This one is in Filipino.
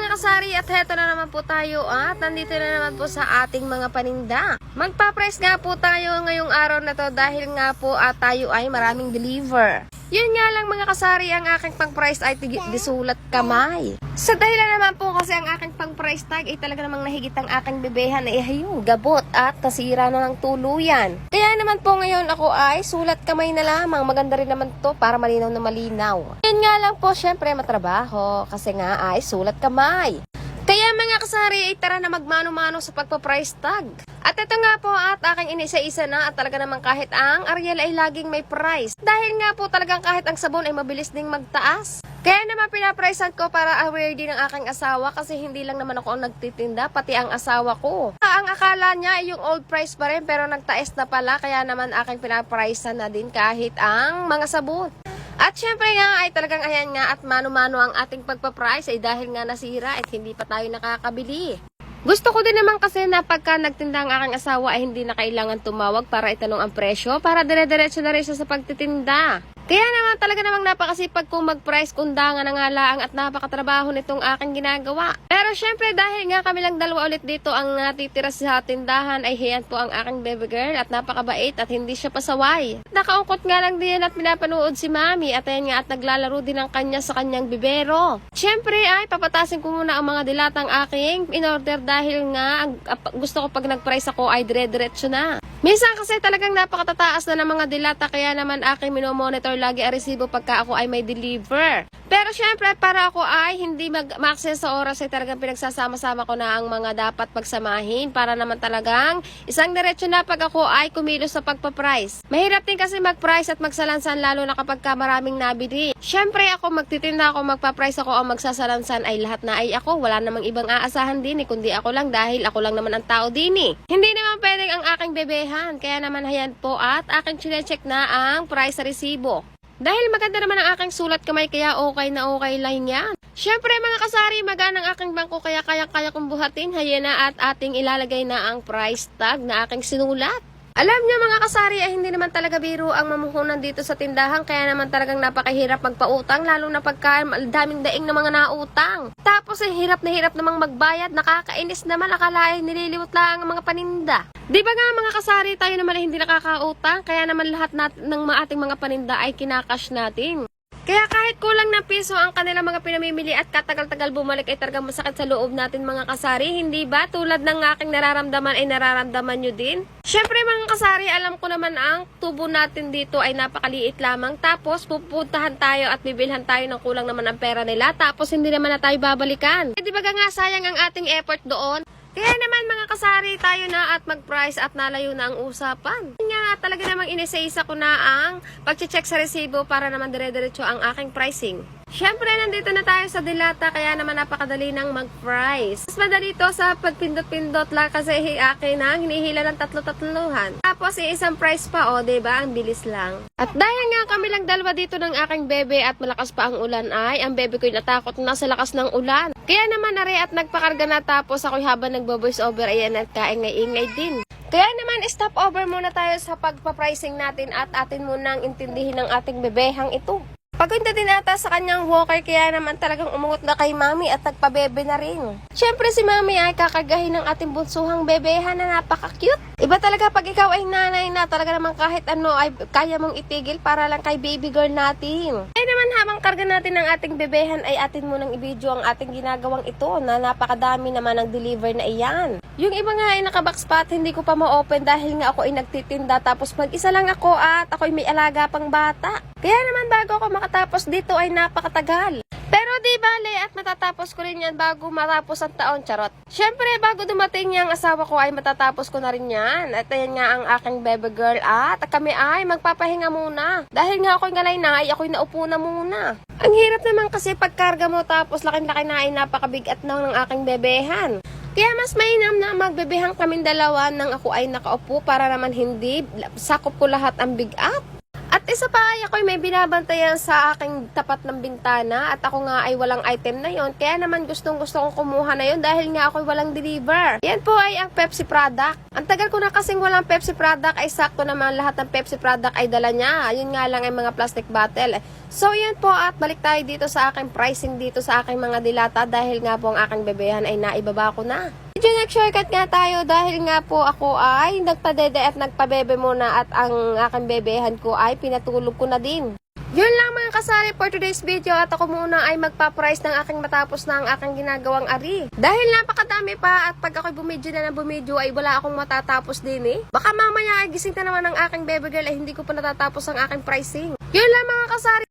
mga kasari at heto na naman po tayo at nandito na naman po sa ating mga paninda. Magpa-price nga po tayo ngayong araw na to dahil nga po tayo ay maraming deliver. Yun nga lang mga kasari, ang aking pang-price ay disulat kamay. Sa dahilan naman po kasi ang aking pang-price tag ay talaga namang nahigit ang aking bebehan ay hayong gabot at nasira na ng tuluyan. Kaya naman po ngayon ako ay sulat kamay na lamang. Maganda rin naman to para malinaw na malinaw. Yun nga lang po syempre matrabaho kasi nga ay sulat kamay. Kaya mga kasari ay tara na magmano-mano sa pagpa-price tag. At ito nga po at aking inisa-isa na at talaga naman kahit ang Ariel ay laging may price. Dahil nga po talagang kahit ang sabon ay mabilis ding magtaas. Kaya naman pinapricean ko para aware din ang aking asawa kasi hindi lang naman ako ang nagtitinda, pati ang asawa ko. Ang akala niya ay yung old price pa rin pero nagtaas na pala, kaya naman aking pinapricean na din kahit ang mga sabon. At syempre nga ay talagang ayan nga at mano-mano ang ating pagpa-price ay dahil nga nasira at hindi pa tayo nakakabili. Gusto ko din naman kasi na pagka nagtinda ang aking asawa ay hindi na kailangan tumawag para itanong ang presyo para dire-diretso na rin siya sa pagtitinda. Kaya naman talaga namang napakasipag kong mag-price kundangan na nga laang at napakatrabaho nitong aking ginagawa. Pero syempre dahil nga kami lang dalawa ulit dito ang natitira sa tindahan ay hiyan po ang aking baby girl at napakabait at hindi siya pasaway. Nakaungkot nga lang din at pinapanood si mami at ayan nga at naglalaro din ang kanya sa kanyang bibero. Syempre ay papatasin ko muna ang mga dilatang aking in-order dahil nga gusto ko pag nag-price ako ay dire-diretso na. Minsan kasi talagang napakatataas na ng mga dilata kaya naman aking minomonitor lagi ang resibo pagka ako ay may deliver. Pero syempre para ako ay hindi ma-access sa oras ay talagang pinagsasama-sama ko na ang mga dapat pagsamahin para naman talagang isang diretso na pag ako ay kumilos sa pagpa-price. Mahirap din kasi mag-price at magsalansan lalo na kapag maraming nabili. Syempre ako magtitinda ako, magpa-price ako o magsasalansan ay lahat na ay ako. Wala namang ibang aasahan din kundi ako lang dahil ako lang naman ang tao din Hindi naman pwedeng ang aking bebehan. Kaya naman hayan po at aking chinecheck na ang price sa resibo. Dahil maganda naman ang aking sulat kamay kaya okay na okay lang yan. Syempre mga kasari, magaan ang aking bangko kaya kaya kong buhatin. Hayan na at ating ilalagay na ang price tag na aking sinulat. Alam niyo mga kasari ay hindi naman talaga biro ang mamuhunan dito sa tindahan kaya naman talagang napakahirap magpautang lalo na pagka daming daing na mga nautang. Tapos ay hirap namang magbayad, nakakainis naman akala ay nililiwat lang ang mga paninda. Di ba nga mga kasari tayo naman ay hindi nakakautang kaya naman lahat ng ating mga paninda ay kinakash natin. Kaya kahit kulang ng piso ang kanilang mga pinamimili at katagal-tagal bumalik ay talagang masakit sa loob natin mga kasari, hindi ba? Tulad ng aking nararamdaman ay nararamdaman nyo din? Syempre mga kasari, alam ko naman ang tubo natin dito ay napakaliit lamang tapos pupuntahan tayo at bibilhan tayo ng kulang naman ang pera nila tapos hindi naman na tayo babalikan. Di ba nga sayang ang ating effort doon? Kaya naman mga kasari tayo na at mag-price at nalayo na ang usapan. Nga talaga namang inisa-isa ko na ang pag-check sa resibo para naman dire-diretso ang aking pricing. Syempre nandito na tayo sa dilata kaya naman napakadali ng mag-price. Mas madali to sa pagpindot-pindot lang kasi akin na hinihila ng tatlo-tatluhan. Tapos isang price pa diba? Ang bilis lang. At dahil nga kami lang dalawa dito ng aking bebe at malakas pa ang ulan ay ang bebe ko'y natakot na sa lakas ng ulan. Kaya naman at nagpakarga na tapos ako'y habang nagbo-voice over ayan at kaingay-ingay din. Kaya naman stop over muna tayo sa pagpa-pricing natin at atin munang intindihin ng ating bebehang ito. Pagpunta din ata sa kanyang walker kaya naman talagang umungot na kay mami at nagpabebe na rin. Syempre si mami ay kakagahin ng ating bunsuhang bebehan na napaka-cute. Iba talaga pag ikaw ay nanay na talaga naman kahit ano ay kaya mong itigil para lang kay baby girl natin. Ay naman habang karga natin ng ating bebehan ay atin munang i-video ang ating ginagawang ito na napakadami naman ng deliver na iyan. Yung iba nga ay nakabox pa at hindi ko pa ma-open dahil nga ako ay nagtitinda tapos mag-isa lang ako at ako ay may alaga pang bata. Kaya naman bago ako makatapos dito ay napakatagal. Pero di bale at matatapos ko rin yan bago matapos ang taon, charot. Syempre bago dumating yung asawa ko ay matatapos ko na rin yan. At ayan nga ang aking baby girl at kami ay magpapahinga muna. Dahil nga ako'y ngalay na ay ako'y naupo na muna. Ang hirap naman kasi pagkarga mo tapos laking-laki na ay napakabigat na ng aking bebehan. Kaya mas mainam na magbebehang kaming dalawa nang ako ay nakaupo para naman hindi sakop ko lahat ang bigat. At isa pa ay ako'y may binabantayan sa aking tapat ng bintana at ako nga ay walang item na yon. Kaya naman gusto kong kumuha na yon dahil nga ako'y walang deliver. Yan po ay ang Pepsi product. Ang tagal ko na kasing walang Pepsi product ay sakto naman lahat ng Pepsi product ay dala niya. Yun nga lang ay mga plastic bottle. So yan po at balik tayo dito sa aking pricing dito sa aking mga dilata dahil nga po ang aking bebehan ay naibaba ko na. Medyo nag-shortcut nga tayo dahil nga po ako ay nagpadede at nagpabebe muna at ang aking bebehan ko ay pinatulog ko na din. Yun lang mga kasari for today's video at ako muna ay magpa-price ng aking matapos na ang aking ginagawang ari. Dahil napakadami pa at pag ako'y bumidyo na ng bumidyo ay wala akong matatapos din eh. Baka mamaya ay gising na naman ang aking bebe girl ay hindi ko pa natatapos ang aking pricing. Yun lang mga kasari.